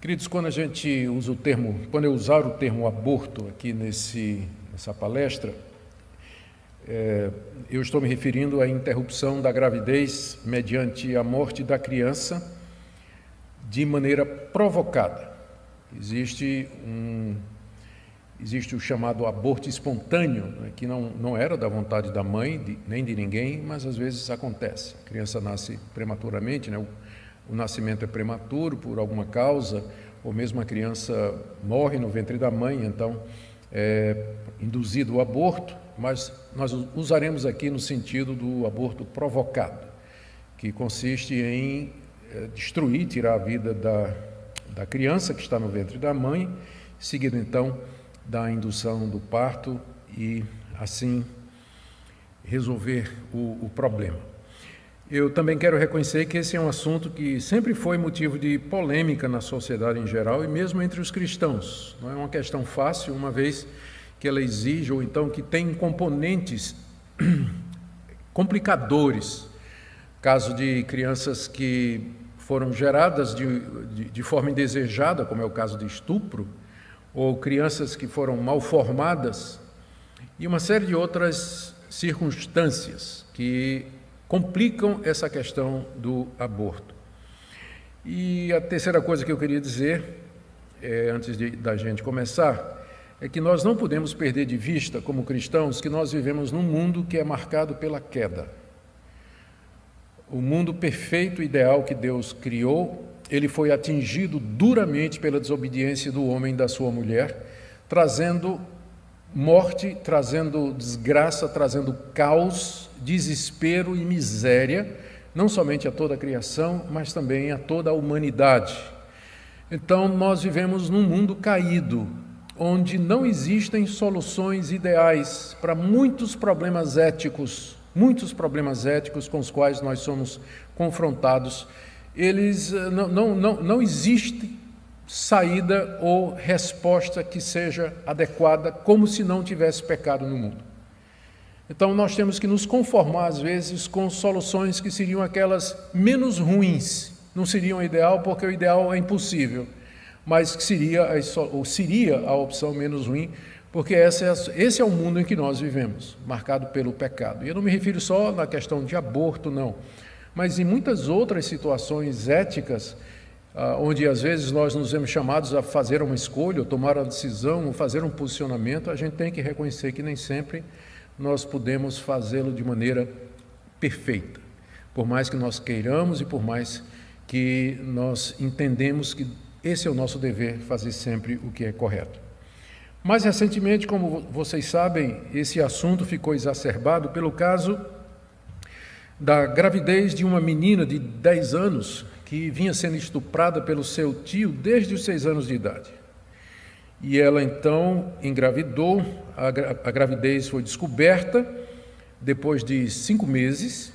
Queridos, quando eu usar o termo aborto aqui nessa palestra, eu estou me referindo à interrupção da gravidez mediante a morte da criança de maneira provocada. Existe o chamado aborto espontâneo, né, que não era da vontade da mãe, nem de ninguém, mas às vezes acontece. A criança nasce prematuramente, né, o nascimento é prematuro por alguma causa, ou mesmo a criança morre no ventre da mãe, então é induzido o aborto, mas nós usaremos aqui no sentido do aborto provocado, que consiste em destruir, tirar a vida da criança que está no ventre da mãe, seguido então da indução do parto e assim resolver o problema. Eu também quero reconhecer que esse é um assunto que sempre foi motivo de polêmica na sociedade em geral e mesmo entre os cristãos. Não é uma questão fácil, uma vez que ela exige ou então que tem componentes complicadores. Caso de crianças que foram geradas de forma indesejada, como é o caso de estupro, ou crianças que foram mal formadas, e uma série de outras circunstâncias que complicam essa questão do aborto. E a terceira coisa que eu queria dizer, antes da gente começar, é que nós não podemos perder de vista, como cristãos, que nós vivemos num mundo que é marcado pela queda. O mundo perfeito, ideal que Deus criou, ele foi atingido duramente pela desobediência do homem e da sua mulher, trazendo morte, trazendo desgraça, trazendo caos, desespero e miséria, não somente a toda a criação, mas também a toda a humanidade. Então, nós vivemos num mundo caído, onde não existem soluções ideais para muitos problemas éticos com os quais nós somos confrontados. Não existe saída ou resposta que seja adequada, como se não tivesse pecado no mundo. Então, nós temos que nos conformar, às vezes, com soluções que seriam aquelas menos ruins. Não seriam ideal, porque o ideal é impossível, mas que seria a opção menos ruim, porque esse é o mundo em que nós vivemos, marcado pelo pecado. E eu não me refiro só na questão de aborto, não, mas em muitas outras situações éticas, onde às vezes nós nos vemos chamados a fazer uma escolha, ou tomar uma decisão, ou fazer um posicionamento, a gente tem que reconhecer que nem sempre nós podemos fazê-lo de maneira perfeita, por mais que nós queiramos e por mais que nós entendemos que esse é o nosso dever, fazer sempre o que é correto. Mais recentemente, como vocês sabem, esse assunto ficou exacerbado pelo caso da gravidez de uma menina de 10 anos que vinha sendo estuprada pelo seu tio desde os 6 anos de idade. E ela então engravidou, a gravidez foi descoberta depois de 5 meses,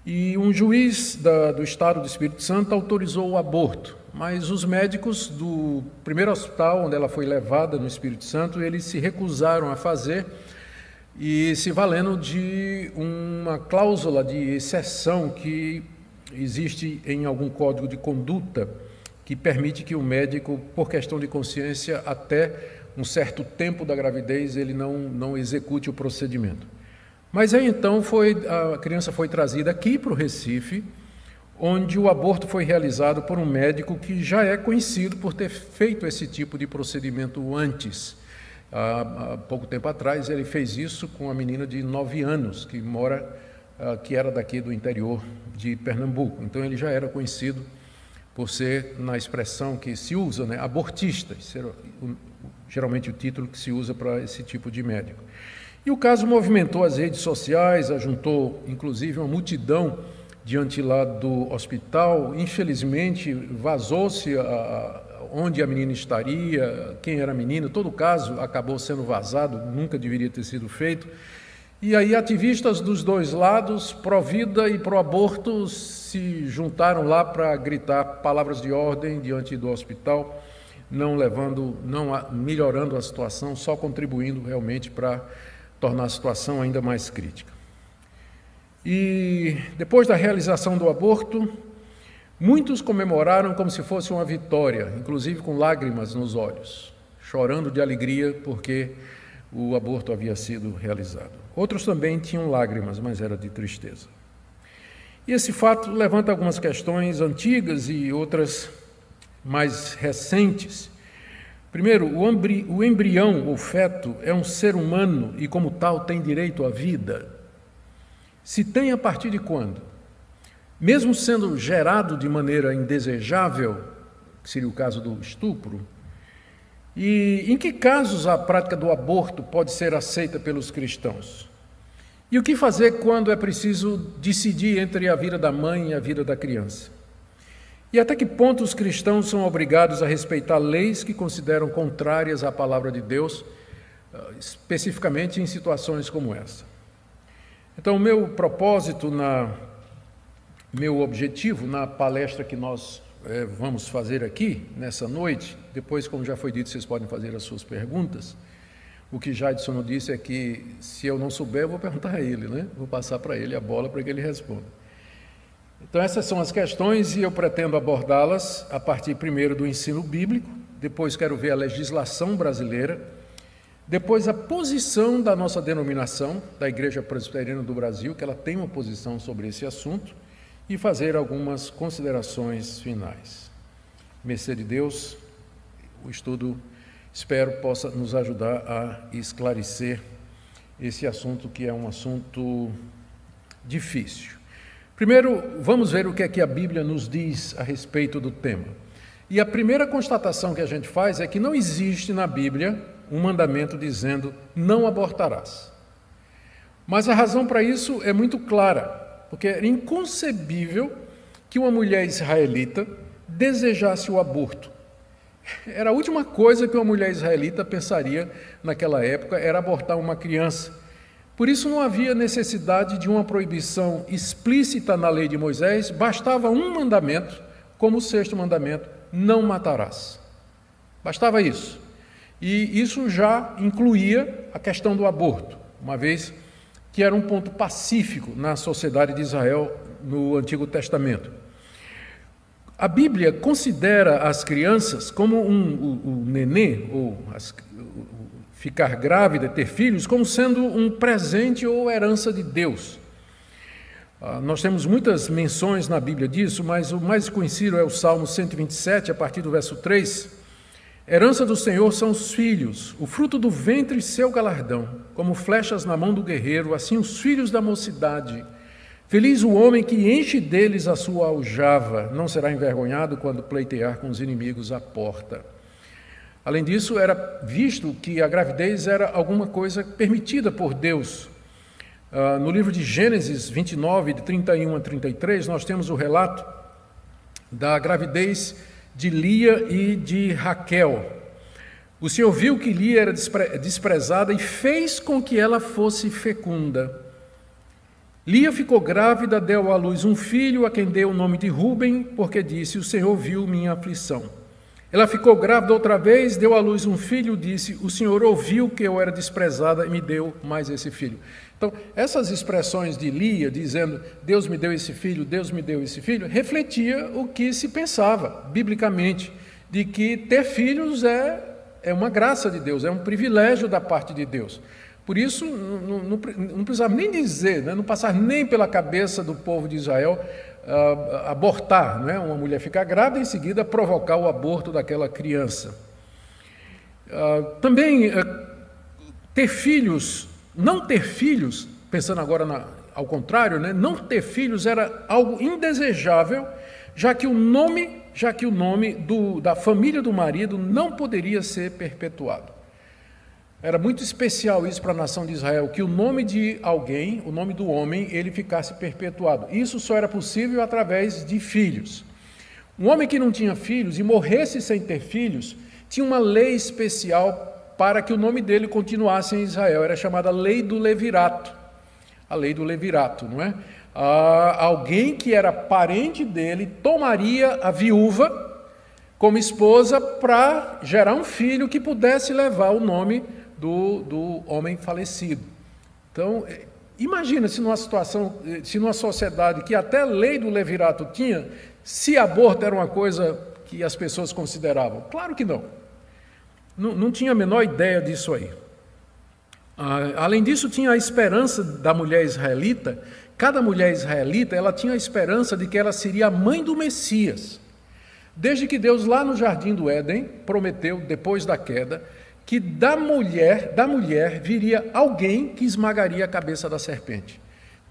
e um juiz do estado do Espírito Santo autorizou o aborto, mas os médicos do primeiro hospital onde ela foi levada no Espírito Santo, eles se recusaram a fazer, e se valendo de uma cláusula de exceção que existe em algum código de conduta, que permite que o médico, por questão de consciência, até um certo tempo da gravidez, ele não execute o procedimento. Mas aí então a criança foi trazida aqui para o Recife, onde o aborto foi realizado por um médico que já é conhecido por ter feito esse tipo de procedimento antes. Há pouco tempo atrás ele fez isso com uma menina de 9 anos, que era daqui do interior de Pernambuco. Então ele já era conhecido por ser, na expressão que se usa, né, abortista, geralmente o título que se usa para esse tipo de médico. E o caso movimentou as redes sociais, ajuntou inclusive uma multidão diante lá do hospital. Infelizmente vazou-se onde a menina estaria, quem era a menina, todo o caso acabou sendo vazado, nunca deveria ter sido feito. E aí ativistas dos dois lados, pró-vida e pró-aborto, se juntaram lá para gritar palavras de ordem diante do hospital, não melhorando a situação, só contribuindo realmente para tornar a situação ainda mais crítica. E depois da realização do aborto, Muitos comemoraram como se fosse uma vitória, inclusive com lágrimas nos olhos, chorando de alegria porque o aborto havia sido realizado. Outros também tinham lágrimas, mas era de tristeza. E esse fato levanta algumas questões antigas e outras mais recentes. Primeiro, o embrião ou feto é um ser humano e, como tal, tem direito à vida. Se tem, a partir de quando? Mesmo sendo gerado de maneira indesejável, que seria o caso do estupro, e em que casos a prática do aborto pode ser aceita pelos cristãos? E o que fazer quando é preciso decidir entre a vida da mãe e a vida da criança? E até que ponto os cristãos são obrigados a respeitar leis que consideram contrárias à palavra de Deus, especificamente em situações como essa? Então, o meu propósito, meu objetivo na palestra que nós vamos fazer aqui, nessa noite, depois, como já foi dito, vocês podem fazer as suas perguntas. O que Jadson disse é que, se eu não souber, eu vou perguntar a ele, né? Vou passar para ele a bola para que ele responda. Então, essas são as questões e eu pretendo abordá-las a partir, primeiro, do ensino bíblico, depois quero ver a legislação brasileira, depois a posição da nossa denominação, da Igreja Presbiteriana do Brasil, que ela tem uma posição sobre esse assunto, e fazer algumas considerações finais. Mercê de Deus, o estudo, espero, possa nos ajudar a esclarecer esse assunto, que é um assunto difícil. Primeiro, vamos ver o que é que a Bíblia nos diz a respeito do tema. E a primeira constatação que a gente faz é que não existe na Bíblia um mandamento dizendo não abortarás. Mas a razão para isso é muito clara, porque é inconcebível que uma mulher israelita desejasse o aborto. Era a última coisa que uma mulher israelita pensaria naquela época, era abortar uma criança. Por isso não havia necessidade de uma proibição explícita na lei de Moisés, bastava um mandamento, como o sexto mandamento, não matarás. Bastava isso. E isso já incluía a questão do aborto, uma vez que era um ponto pacífico na sociedade de Israel no Antigo Testamento. A Bíblia considera as crianças como o nenê, ou ficar grávida, ter filhos, como sendo um presente ou herança de Deus. Nós temos muitas menções na Bíblia disso, mas o mais conhecido é o Salmo 127, a partir do verso 3. Herança do Senhor são os filhos, o fruto do ventre seu galardão, como flechas na mão do guerreiro, assim os filhos da mocidade. Feliz o homem que enche deles a sua aljava, não será envergonhado quando pleitear com os inimigos à porta. Além disso, era visto que a gravidez era alguma coisa permitida por Deus. No livro de Gênesis 29, de 31 a 33, nós temos o relato da gravidez de Lia e de Raquel. O Senhor viu que Lia era desprezada e fez com que ela fosse fecunda. Lia ficou grávida, deu à luz um filho, a quem deu o nome de Ruben, porque disse, o Senhor viu minha aflição. Ela ficou grávida outra vez, deu à luz um filho, disse, o Senhor ouviu que eu era desprezada e me deu mais esse filho. Então, essas expressões de Lia, dizendo, Deus me deu esse filho, Deus me deu esse filho, refletia o que se pensava, biblicamente, de que ter filhos é uma graça de Deus, é um privilégio da parte de Deus. Por isso, não precisava nem dizer, né, não passar nem pela cabeça do povo de Israel abortar, né, uma mulher ficar grávida e em seguida provocar o aborto daquela criança. Também ter filhos, não ter filhos, pensando agora ao contrário, né, não ter filhos era algo indesejável, já que o nome da família do marido não poderia ser perpetuado. Era muito especial isso para a nação de Israel, que o nome de alguém, o nome do homem, ele ficasse perpetuado. Isso só era possível através de filhos. Um homem que não tinha filhos e morresse sem ter filhos, tinha uma lei especial para que o nome dele continuasse em Israel. Era chamada Lei do Levirato. A Lei do Levirato, não é? Alguém que era parente dele tomaria a viúva como esposa para gerar um filho que pudesse levar o nome do homem falecido. Então, imagina se numa sociedade que até a lei do levirato se aborto era uma coisa que as pessoas consideravam. Claro que não. Não tinha a menor ideia disso aí. Além disso, tinha a esperança da mulher israelita. Cada mulher israelita, ela tinha a esperança de que ela seria a mãe do Messias. Desde que Deus, lá no Jardim do Éden, prometeu, depois da queda, que da mulher viria alguém que esmagaria a cabeça da serpente.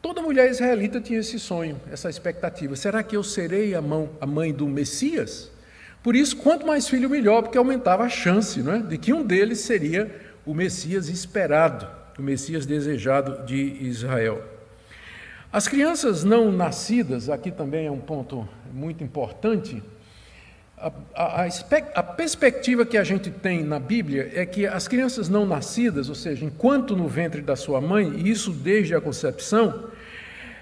Toda mulher israelita tinha esse sonho, essa expectativa. Será que eu serei a mãe do Messias? Por isso, quanto mais filho, melhor, porque aumentava a chance, não é, de que um deles seria o Messias esperado, o Messias desejado de Israel. As crianças não nascidas, aqui também é um ponto muito importante. A perspectiva que a gente tem na Bíblia é que as crianças não nascidas, ou seja, enquanto no ventre da sua mãe, e isso desde a concepção,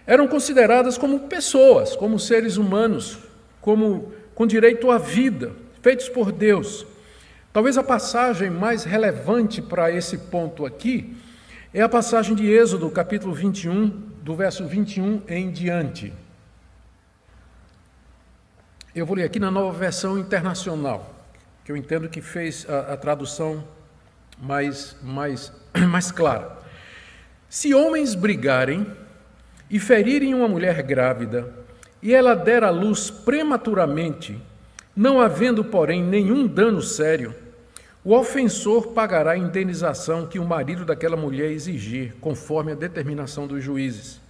eram consideradas como pessoas, como seres humanos, com direito à vida, feitos por Deus. Talvez a passagem mais relevante para esse ponto aqui é a passagem de Êxodo, capítulo 21, do verso 21 em diante. Eu vou ler aqui na Nova Versão Internacional, que eu entendo que fez a tradução mais clara. Se homens brigarem e ferirem uma mulher grávida, e ela der à luz prematuramente, não havendo, porém, nenhum dano sério, o ofensor pagará a indenização que o marido daquela mulher exigir, conforme a determinação dos juízes.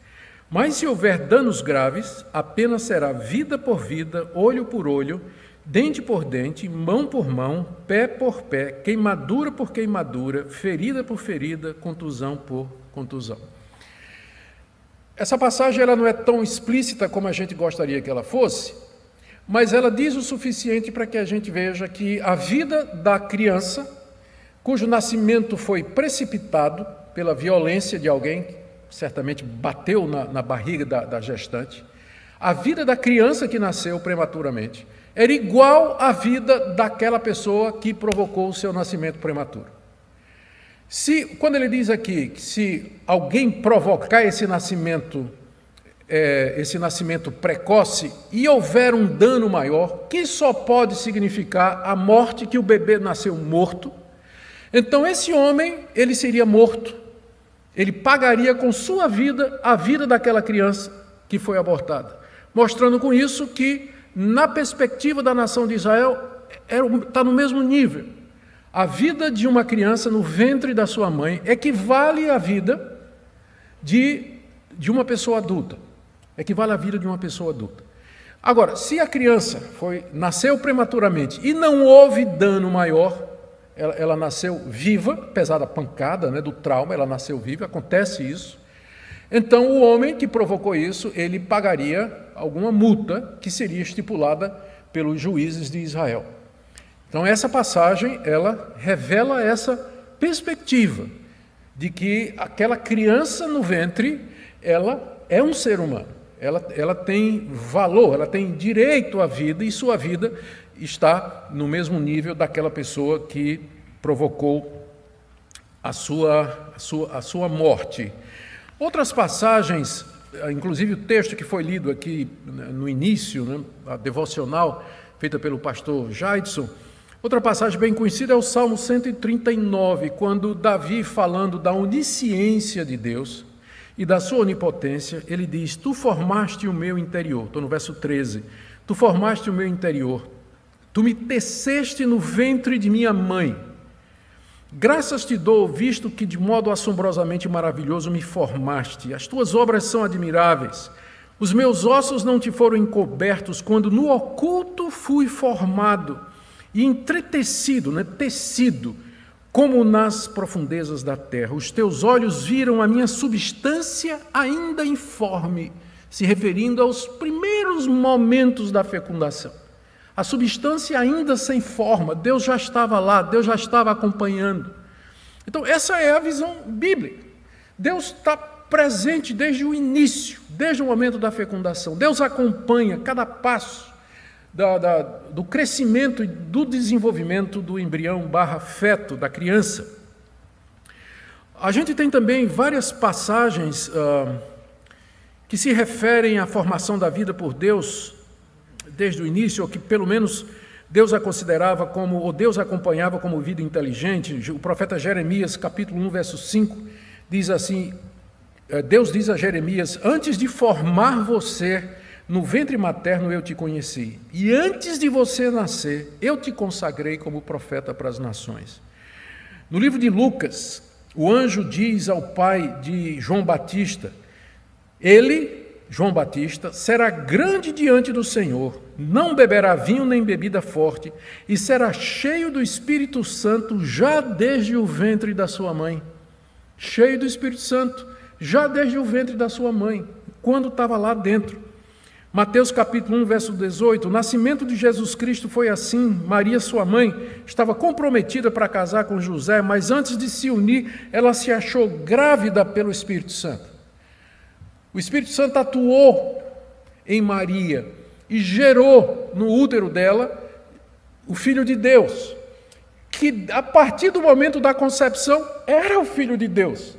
Mas se houver danos graves, a pena será vida por vida, olho por olho, dente por dente, mão por mão, pé por pé, queimadura por queimadura, ferida por ferida, contusão por contusão. Essa passagem ela não é tão explícita como a gente gostaria que ela fosse, mas ela diz o suficiente para que a gente veja que a vida da criança, cujo nascimento foi precipitado pela violência de alguém, certamente bateu na barriga da gestante, a vida da criança que nasceu prematuramente era igual à vida daquela pessoa que provocou o seu nascimento prematuro. Quando ele diz aqui que se alguém provocar esse nascimento precoce e houver um dano maior, que só pode significar a morte, que o bebê nasceu morto, então esse homem, ele seria morto, ele pagaria com sua vida a vida daquela criança que foi abortada, mostrando com isso que, na perspectiva da nação de Israel, está no mesmo nível. A vida de uma criança no ventre da sua mãe equivale à vida de uma pessoa adulta. Equivale à vida de uma pessoa adulta. Agora, se a criança nasceu prematuramente e não houve dano maior, ela nasceu viva, apesar da pancada, do trauma, ela nasceu viva, acontece isso. Então, o homem que provocou isso, ele pagaria alguma multa que seria estipulada pelos juízes de Israel. Então, essa passagem, ela revela essa perspectiva de que aquela criança no ventre, ela é um ser humano. Ela tem valor, ela tem direito à vida e sua vida está no mesmo nível daquela pessoa que provocou a sua morte. Outras passagens, inclusive o texto que foi lido aqui no início, a devocional feita pelo pastor Jaidson, outra passagem bem conhecida é o Salmo 139, quando Davi, falando da onisciência de Deus e da sua onipotência, ele diz: Tu formaste o meu interior. Estou no verso 13. Tu formaste o meu interior. Tu me teceste no ventre de minha mãe. Graças te dou, visto que de modo assombrosamente maravilhoso me formaste. As tuas obras são admiráveis. Os meus ossos não te foram encobertos quando no oculto fui formado e entretecido, tecido, como nas profundezas da terra. Os teus olhos viram a minha substância ainda informe, se referindo aos primeiros momentos da fecundação. A substância ainda sem forma, Deus já estava lá, Deus já estava acompanhando. Então, essa é a visão bíblica. Deus está presente desde o início, desde o momento da fecundação. Deus acompanha cada passo do crescimento e do desenvolvimento do embrião /feto da criança. A gente tem também várias passagens que se referem à formação da vida por Deus desde o início, ou que pelo menos Deus a considerava como, ou Deus a acompanhava como vida inteligente. O profeta Jeremias, capítulo 1, verso 5, diz assim, Deus diz a Jeremias: antes de formar você no ventre materno eu te conheci, e antes de você nascer eu te consagrei como profeta para as nações. No livro de Lucas, o anjo diz ao pai de João Batista: ele, João Batista, será grande diante do Senhor, não beberá vinho nem bebida forte, e será cheio do Espírito Santo já desde o ventre da sua mãe. Cheio do Espírito Santo, já desde o ventre da sua mãe, quando estava lá dentro. Mateus capítulo 1, verso 18, o nascimento de Jesus Cristo foi assim. Maria, sua mãe, estava comprometida para casar com José, mas antes de se unir, ela se achou grávida pelo Espírito Santo. O Espírito Santo atuou em Maria e gerou no útero dela o Filho de Deus, que a partir do momento da concepção era o Filho de Deus.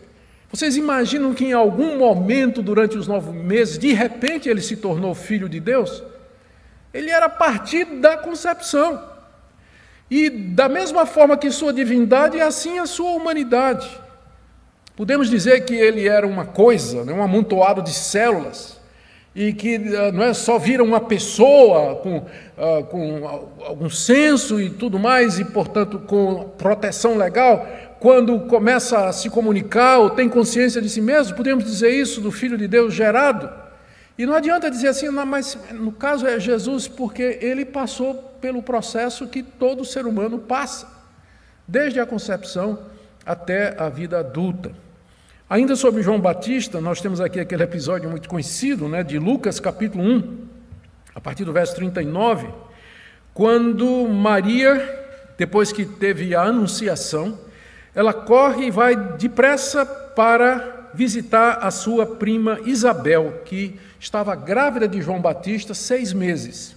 Vocês imaginam que em algum momento durante os 9 meses, de repente ele se tornou Filho de Deus? Ele era a partir da concepção. E da mesma forma que sua divindade, é assim a sua humanidade. Podemos dizer que ele era uma coisa, um amontoado de células, e que não é só vira uma pessoa com algum senso e tudo mais, e portanto com proteção legal, quando começa a se comunicar ou tem consciência de si mesmo. Podemos dizer isso do Filho de Deus gerado. E não adianta dizer assim, não, mas no caso é Jesus, porque ele passou pelo processo que todo ser humano passa, desde a concepção até a vida adulta. Ainda sobre João Batista, nós temos aqui aquele episódio muito conhecido, de Lucas capítulo 1, a partir do verso 39, quando Maria, depois que teve a anunciação, ela corre e vai depressa para visitar a sua prima Isabel, que estava grávida de João Batista 6 meses.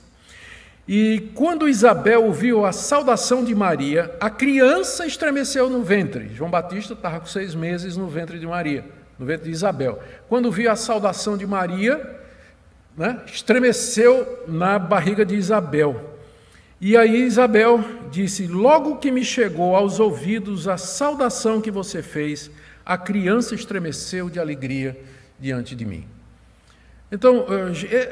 E quando Isabel ouviu a saudação de Maria, a criança estremeceu no ventre. João Batista estava com 6 meses no ventre de Maria, no ventre de Isabel. Quando viu a saudação de Maria, estremeceu na barriga de Isabel. E aí Isabel disse: logo que me chegou aos ouvidos a saudação que você fez, a criança estremeceu de alegria diante de mim. Então,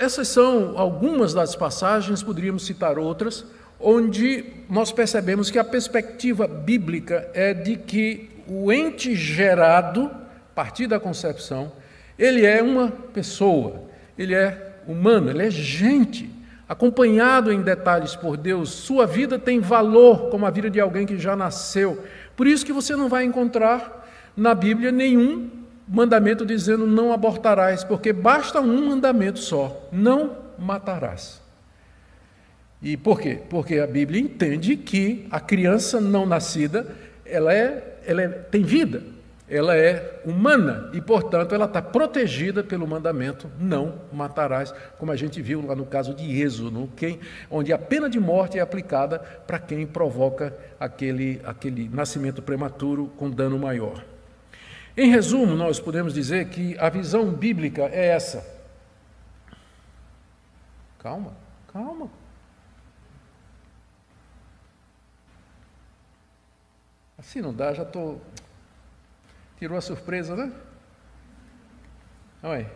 essas são algumas das passagens, poderíamos citar outras, onde nós percebemos que a perspectiva bíblica é de que o ente gerado, a partir da concepção, ele é uma pessoa, ele é humano, ele é gente, acompanhado em detalhes por Deus. Sua vida tem valor como a vida de alguém que já nasceu. Por isso que você não vai encontrar na Bíblia nenhum mandamento dizendo não abortarás, porque basta um mandamento só: não matarás. E por quê? Porque a Bíblia entende que a criança não nascida, ela tem vida, ela é humana e, portanto, ela está protegida pelo mandamento não matarás, como a gente viu lá no caso de Êxodo, onde a pena de morte é aplicada para quem provoca aquele nascimento prematuro com dano maior. Em resumo, nós podemos dizer que a visão bíblica é essa. Calma. Assim não dá, já estou... Tirou a surpresa, né? Olha aí.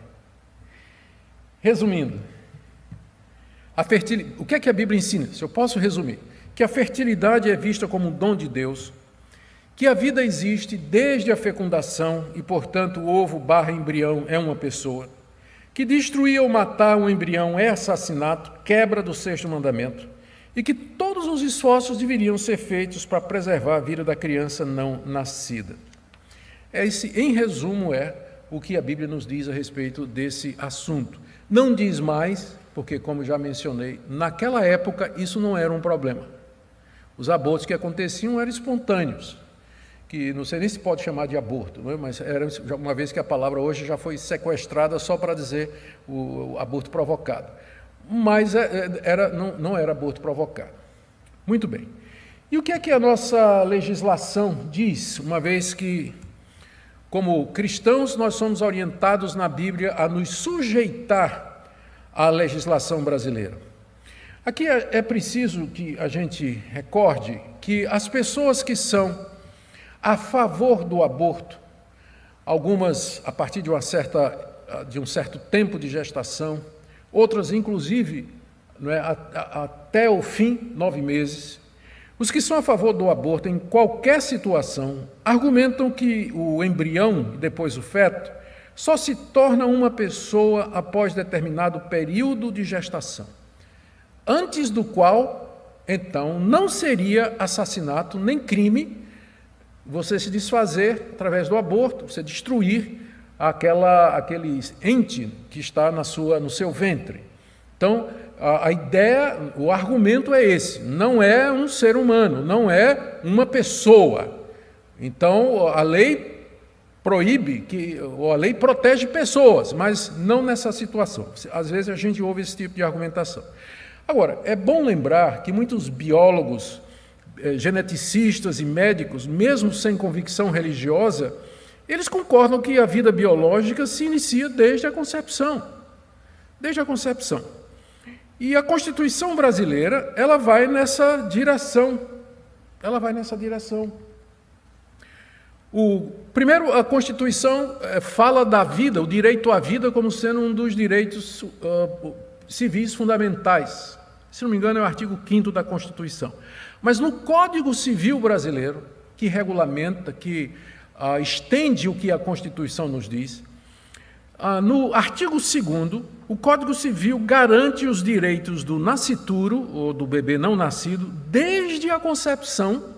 Resumindo, o que é que a Bíblia ensina? Se eu posso resumir, que a fertilidade é vista como um dom de Deus, que a vida existe desde a fecundação e, portanto, o ovo/embrião é uma pessoa, que destruir ou matar um embrião é assassinato, quebra do 6º mandamento, e que todos os esforços deveriam ser feitos para preservar a vida da criança não nascida. Em resumo, é o que a Bíblia nos diz a respeito desse assunto. Não diz mais, porque, como já mencionei, naquela época isso não era um problema. Os abortos que aconteciam eram espontâneos, que não sei nem se pode chamar de aborto, não é? Mas era, uma vez que a palavra hoje já foi sequestrada só para dizer o aborto provocado. Mas não era aborto provocado. Muito bem. E o que é que a nossa legislação diz, uma vez que, como cristãos, nós somos orientados na Bíblia a nos sujeitar à legislação brasileira? Aqui é preciso que a gente recorde que as pessoas que são a favor do aborto, algumas a partir de um certo tempo de gestação, outras inclusive até o fim, 9 meses, os que são a favor do aborto em qualquer situação argumentam que o embrião e depois o feto só se torna uma pessoa após determinado período de gestação, antes do qual, então, não seria assassinato nem crime você se desfazer através do aborto, você destruir aquele ente que está no seu ventre. Então, a ideia, o argumento é esse, não é um ser humano, não é uma pessoa. Então, a lei proíbe, a lei protege pessoas, mas não nessa situação. Às vezes a gente ouve esse tipo de argumentação. Agora, é bom lembrar que muitos biólogos, geneticistas e médicos, mesmo sem convicção religiosa, eles concordam que a vida biológica se inicia desde a concepção. Desde a concepção. E a Constituição brasileira, ela vai nessa direção. Ela vai nessa direção. Primeiro, a Constituição fala da vida, o direito à vida, como sendo um dos direitos civis fundamentais. Se não me engano, é o artigo 5º da Constituição. Mas no Código Civil brasileiro, que regulamenta, que estende o que a Constituição nos diz, no artigo 2º, o Código Civil garante os direitos do nascituro, ou do bebê não nascido, desde a concepção,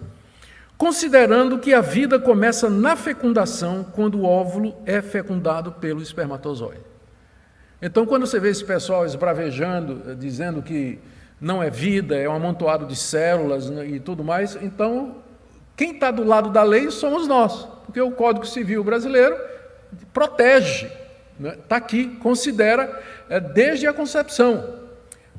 considerando que a vida começa na fecundação, quando o óvulo é fecundado pelo espermatozoide. Então, quando você vê esse pessoal esbravejando, dizendo que não é vida, é um amontoado de células e tudo mais, então, quem está do lado da lei somos nós, porque o Código Civil brasileiro protege, está aqui, considera desde a concepção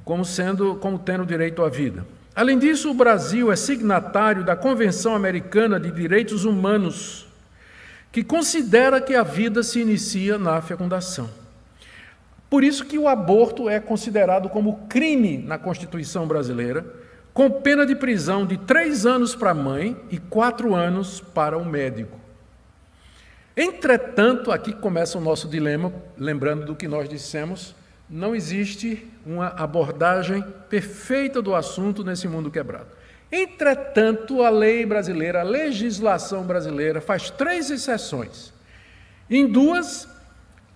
como tendo direito à vida. Além disso, o Brasil é signatário da Convenção Americana de Direitos Humanos, que considera que a vida se inicia na fecundação. Por isso que o aborto é considerado como crime na Constituição brasileira, com pena de prisão de 3 anos para a mãe e 4 anos para o médico. Entretanto, aqui começa o nosso dilema, lembrando do que nós dissemos, não existe uma abordagem perfeita do assunto nesse mundo quebrado. Entretanto, a lei brasileira, a legislação brasileira, faz 3 exceções. Em 2,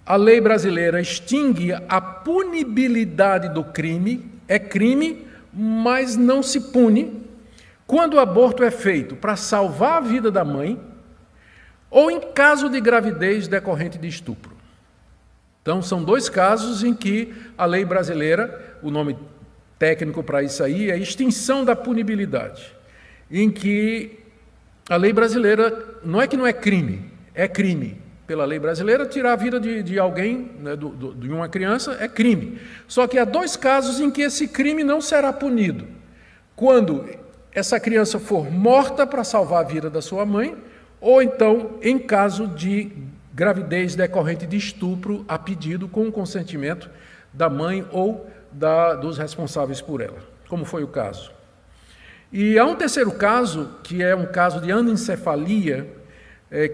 a lei brasileira extingue a punibilidade do crime, é crime, mas não se pune, quando o aborto é feito para salvar a vida da mãe ou em caso de gravidez decorrente de estupro. Então, são 2 casos em que a lei brasileira, o nome técnico para isso aí é extinção da punibilidade, em que a lei brasileira não é que não é crime, é crime. Pela lei brasileira, tirar a vida de alguém, né, de uma criança, é crime. Só que há 2 casos em que esse crime não será punido. Quando essa criança for morta para salvar a vida da sua mãe, ou então em caso de gravidez decorrente de estupro a pedido com o consentimento da mãe ou dos responsáveis por ela, como foi o caso. E há um terceiro caso, que é um caso de anencefalia,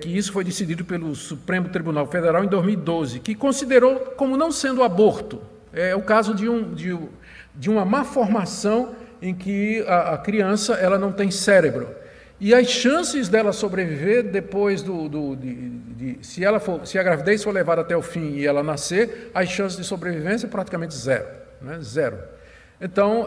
que isso foi decidido pelo Supremo Tribunal Federal em 2012, que considerou como não sendo aborto. É o caso de uma má formação em que a criança ela não tem cérebro. E as chances dela sobreviver depois se a gravidez for levada até o fim e ela nascer, as chances de sobrevivência é praticamente zero, né? Zero. Então,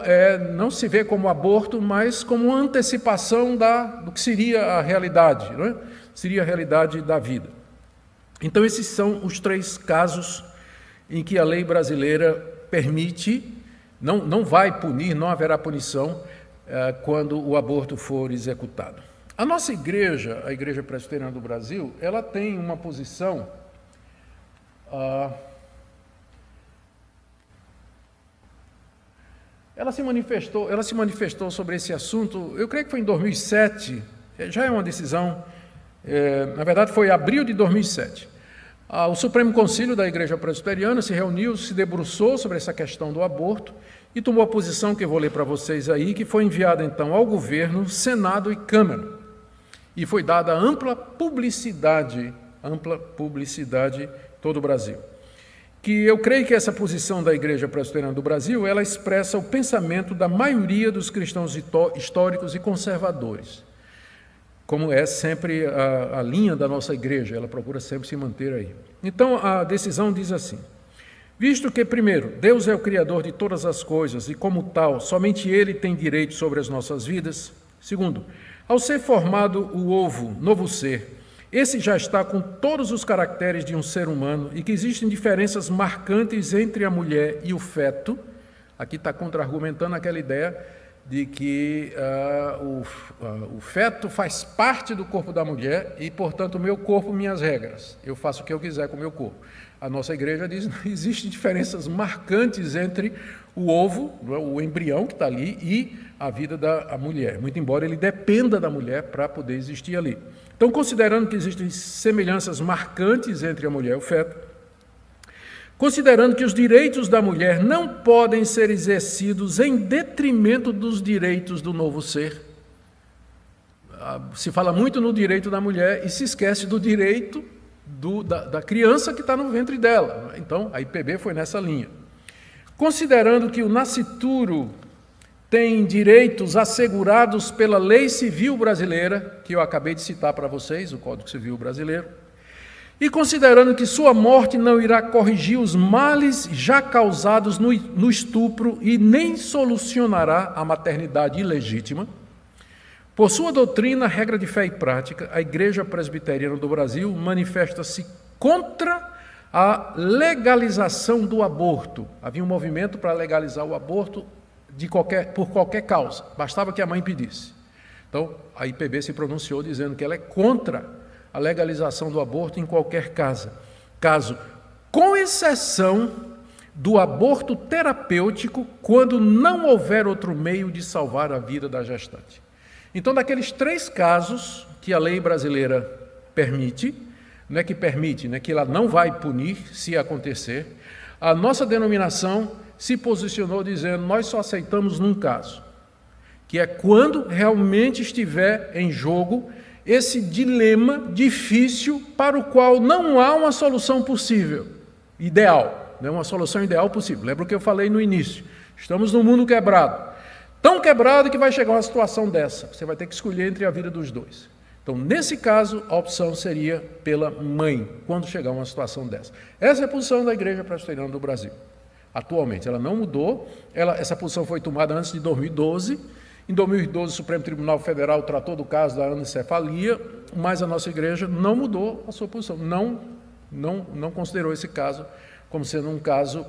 não se vê como aborto, mas como uma antecipação do que seria a realidade, não é? Seria a realidade da vida. Então, esses são os 3 casos em que a lei brasileira permite, não vai punir, não haverá punição quando o aborto for executado. A nossa igreja, a Igreja Presbiteriana do Brasil, ela tem uma posição ela se manifestou sobre esse assunto, eu creio que foi em 2007, já é uma decisão, na verdade foi em abril de 2007, O Supremo Concílio da Igreja Presbiteriana se reuniu, se debruçou sobre essa questão do aborto e tomou a posição que eu vou ler para vocês aí, que foi enviada então ao governo, Senado e Câmara. E foi dada ampla publicidade em todo o Brasil. Que eu creio que essa posição da Igreja Presbiteriana do Brasil, ela expressa o pensamento da maioria dos cristãos históricos e conservadores, como é sempre a linha da nossa igreja, ela procura sempre se manter aí. Então, a decisão diz assim: visto que, primeiro, Deus é o Criador de todas as coisas e, como tal, somente Ele tem direito sobre as nossas vidas. Segundo, ao ser formado o ovo, novo ser, esse já está com todos os caracteres de um ser humano e que existem diferenças marcantes entre a mulher e o feto. Aqui está contra-argumentando aquela ideia de que o feto faz parte do corpo da mulher e, portanto, o meu corpo, minhas regras. Eu faço o que eu quiser com o meu corpo. A nossa igreja diz que não existem diferenças marcantes entre o ovo, o embrião que está ali, e a vida da mulher, muito embora ele dependa da mulher para poder existir ali. Então, considerando que existem semelhanças marcantes entre a mulher e o feto, considerando que os direitos da mulher não podem ser exercidos em detrimento dos direitos do novo ser. Se fala muito no direito da mulher e se esquece do direito da criança que está no ventre dela. Então, a IPB foi nessa linha. Considerando que o nascituro tem direitos assegurados pela lei civil brasileira, que eu acabei de citar para vocês, o Código Civil Brasileiro, e considerando que sua morte não irá corrigir os males já causados no estupro e nem solucionará a maternidade ilegítima, por sua doutrina, regra de fé e prática, a Igreja Presbiteriana do Brasil manifesta-se contra a legalização do aborto. Havia um movimento para legalizar o aborto por qualquer causa, bastava que a mãe pedisse. Então, a IPB se pronunciou dizendo que ela é contra a legalização do aborto em qualquer caso, com exceção do aborto terapêutico, quando não houver outro meio de salvar a vida da gestante. Então, daqueles 3 casos que a lei brasileira permite, não é que permite, né, que ela não vai punir se acontecer, a nossa denominação se posicionou dizendo: nós só aceitamos num caso, que é quando realmente estiver em jogo esse dilema difícil para o qual não há uma solução possível, ideal, não é uma solução ideal possível. Lembra o que eu falei no início? Estamos num mundo quebrado, tão quebrado que vai chegar uma situação dessa, você vai ter que escolher entre a vida dos dois. Então, nesse caso, a opção seria pela mãe, quando chegar uma situação dessa. Essa é a posição da Igreja Presbiteriana do Brasil. Atualmente, ela não mudou, essa posição foi tomada antes de 2012. Em 2012, o Supremo Tribunal Federal tratou do caso da anencefalia, mas a nossa igreja não mudou a sua posição, não considerou esse caso como sendo um caso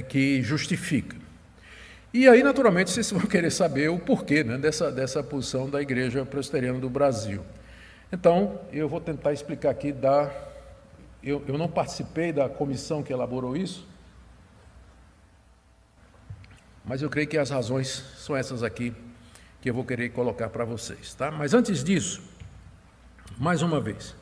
que justifica. E aí, naturalmente, vocês vão querer saber o porquê, né, dessa posição da Igreja Presbiteriana do Brasil. Então, eu vou tentar explicar aqui, eu não participei da comissão que elaborou isso, mas eu creio que as razões são essas aqui que eu vou querer colocar para vocês, tá? Mas antes disso, mais uma vez,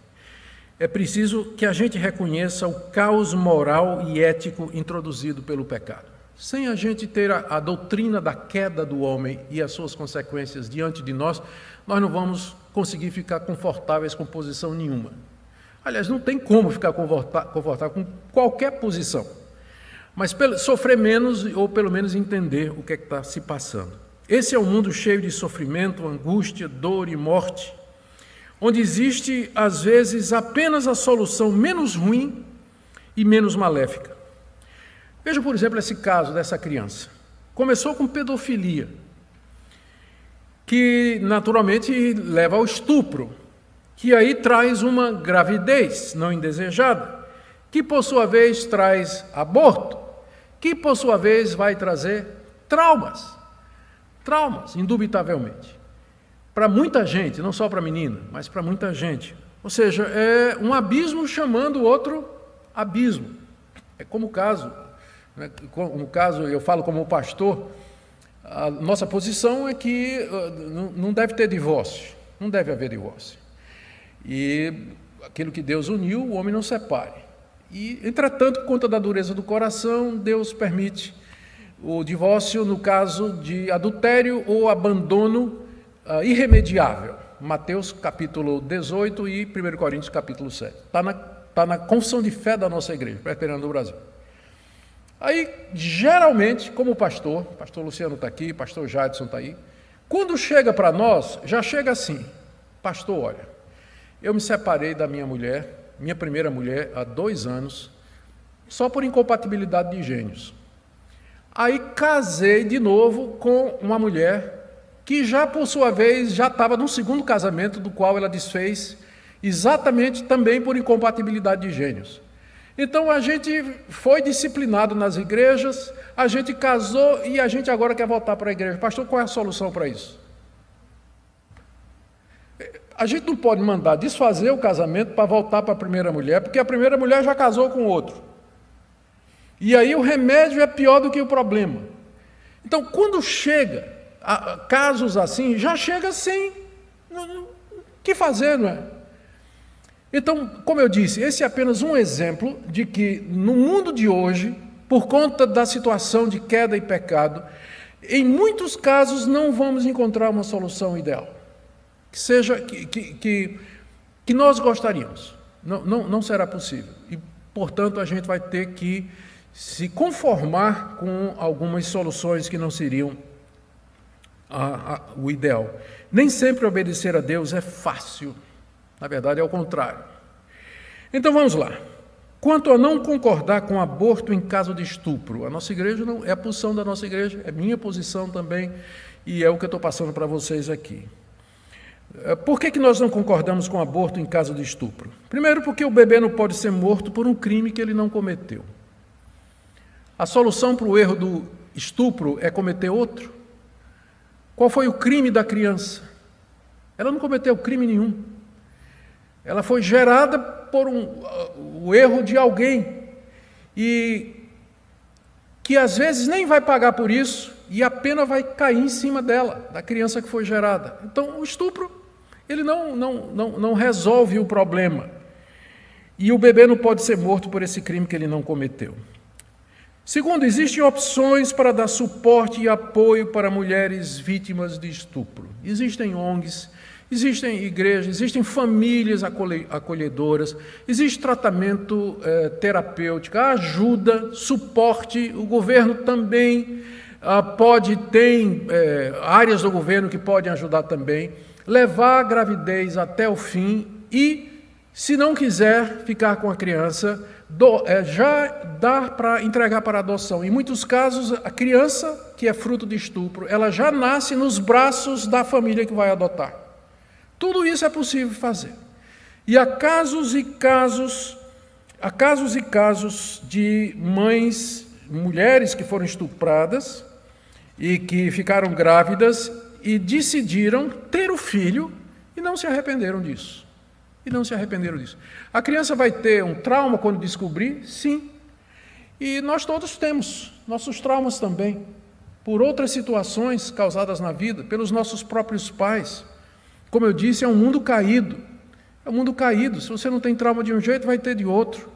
é preciso que a gente reconheça o caos moral e ético introduzido pelo pecado. Sem a gente ter a doutrina da queda do homem e as suas consequências diante de nós não vamos conseguir ficar confortáveis com posição nenhuma. Aliás, não tem como ficar confortável com qualquer posição, mas sofrer menos ou pelo menos entender o que é que está se passando. Esse é um mundo cheio de sofrimento, angústia, dor e morte, onde existe, às vezes, apenas a solução menos ruim e menos maléfica. Veja, por exemplo, esse caso dessa criança. Começou com pedofilia, que naturalmente leva ao estupro, que aí traz uma gravidez não indesejada, que por sua vez traz aborto, que por sua vez vai trazer traumas, indubitavelmente. Para muita gente, não só para a menina, mas para muita gente. Ou seja, é um abismo chamando outro abismo. É como o caso, né? No caso, eu falo como pastor, a nossa posição é que não deve ter divórcio, não deve haver divórcio. E aquilo que Deus uniu, o homem não separe. E, entretanto, por conta da dureza do coração, Deus permite o divórcio no caso de adultério ou abandono irremediável. Mateus capítulo 18 e 1 Coríntios capítulo 7. Está na confissão de fé da nossa igreja, presbiteriana do Brasil. Aí, geralmente, como o pastor Luciano está aqui, pastor Jadson está aí, quando chega para nós, já chega assim: pastor, olha, eu me separei da minha mulher, minha primeira mulher, há 2 anos, só por incompatibilidade de gênios. Aí casei de novo com uma mulher que já, por sua vez, já estava no segundo casamento, do qual ela desfez, exatamente também por incompatibilidade de gênios. Então, a gente foi disciplinado nas igrejas, a gente casou e a gente agora quer voltar para a igreja. Pastor, qual é a solução para isso? A gente não pode mandar desfazer o casamento para voltar para a primeira mulher, porque a primeira mulher já casou com outro. E aí o remédio é pior do que o problema. Então, quando chega a casos assim, já chega sem o que fazer, não é? Então, como eu disse, esse é apenas um exemplo de que no mundo de hoje, por conta da situação de queda e pecado, em muitos casos não vamos encontrar uma solução ideal, que seja que nós gostaríamos. Não será possível. E, portanto, a gente vai ter que se conformar com algumas soluções que não seriam o ideal. Nem sempre obedecer a Deus é fácil. Na verdade, é o contrário. Então, vamos lá. Quanto a não concordar com aborto em caso de estupro, a nossa igreja não é a posição da nossa igreja, é minha posição também, e é o que eu estou passando para vocês aqui. Por que nós não concordamos com aborto em caso de estupro? Primeiro, porque o bebê não pode ser morto por um crime que ele não cometeu. A solução para o erro do estupro é cometer outro. Qual foi o crime da criança? Ela não cometeu crime nenhum. Ela foi gerada por o erro de alguém, e que às vezes nem vai pagar por isso, e a pena vai cair em cima dela, da criança que foi gerada. Então, o estupro, ele não resolve o problema. E o bebê não pode ser morto por esse crime que ele não cometeu. Segundo, existem opções para dar suporte e apoio para mulheres vítimas de estupro. Existem ONGs, existem igrejas, existem famílias acolhedoras, existe tratamento terapêutico, ajuda, suporte. O governo também tem áreas do governo que podem ajudar também, levar a gravidez até o fim e, se não quiser ficar com a criança, já dá para entregar para adoção. Em muitos casos, a criança que é fruto de estupro, ela já nasce nos braços da família que vai adotar. Tudo isso é possível fazer. E há casos e casos de mães, mulheres que foram estupradas e que ficaram grávidas e decidiram ter o filho e não se arrependeram disso. A criança vai ter um trauma quando descobrir? Sim. E nós todos temos nossos traumas também, por outras situações causadas na vida, pelos nossos próprios pais. Como eu disse, é um mundo caído. É um mundo caído. Se você não tem trauma de um jeito, vai ter de outro.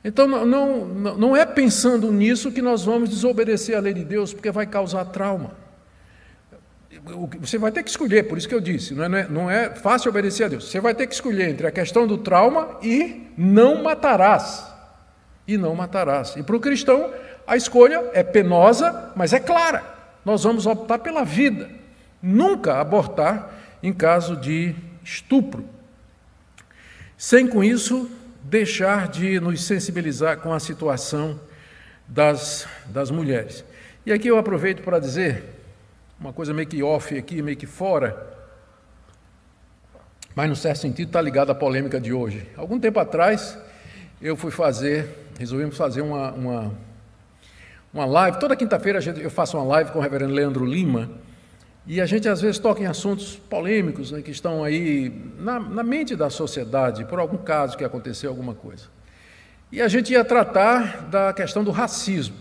Então, não é pensando nisso que nós vamos desobedecer a lei de Deus, porque vai causar trauma. Você vai ter que escolher, por isso que eu disse, não é fácil obedecer a Deus. Você vai ter que escolher entre a questão do trauma e não matarás. E para o cristão, a escolha é penosa, mas é clara. Nós vamos optar pela vida. Nunca abortar em caso de estupro. Sem com isso deixar de nos sensibilizar com a situação das mulheres. E aqui eu aproveito para dizer uma coisa meio que off aqui, meio que fora, mas, no certo sentido, está ligado à polêmica de hoje. Algum tempo atrás, resolvemos fazer uma live. Toda quinta-feira eu faço uma live com o reverendo Leandro Lima, e a gente, às vezes, toca em assuntos polêmicos, né, que estão aí na mente da sociedade, por algum caso que aconteceu, alguma coisa. E a gente ia tratar da questão do racismo.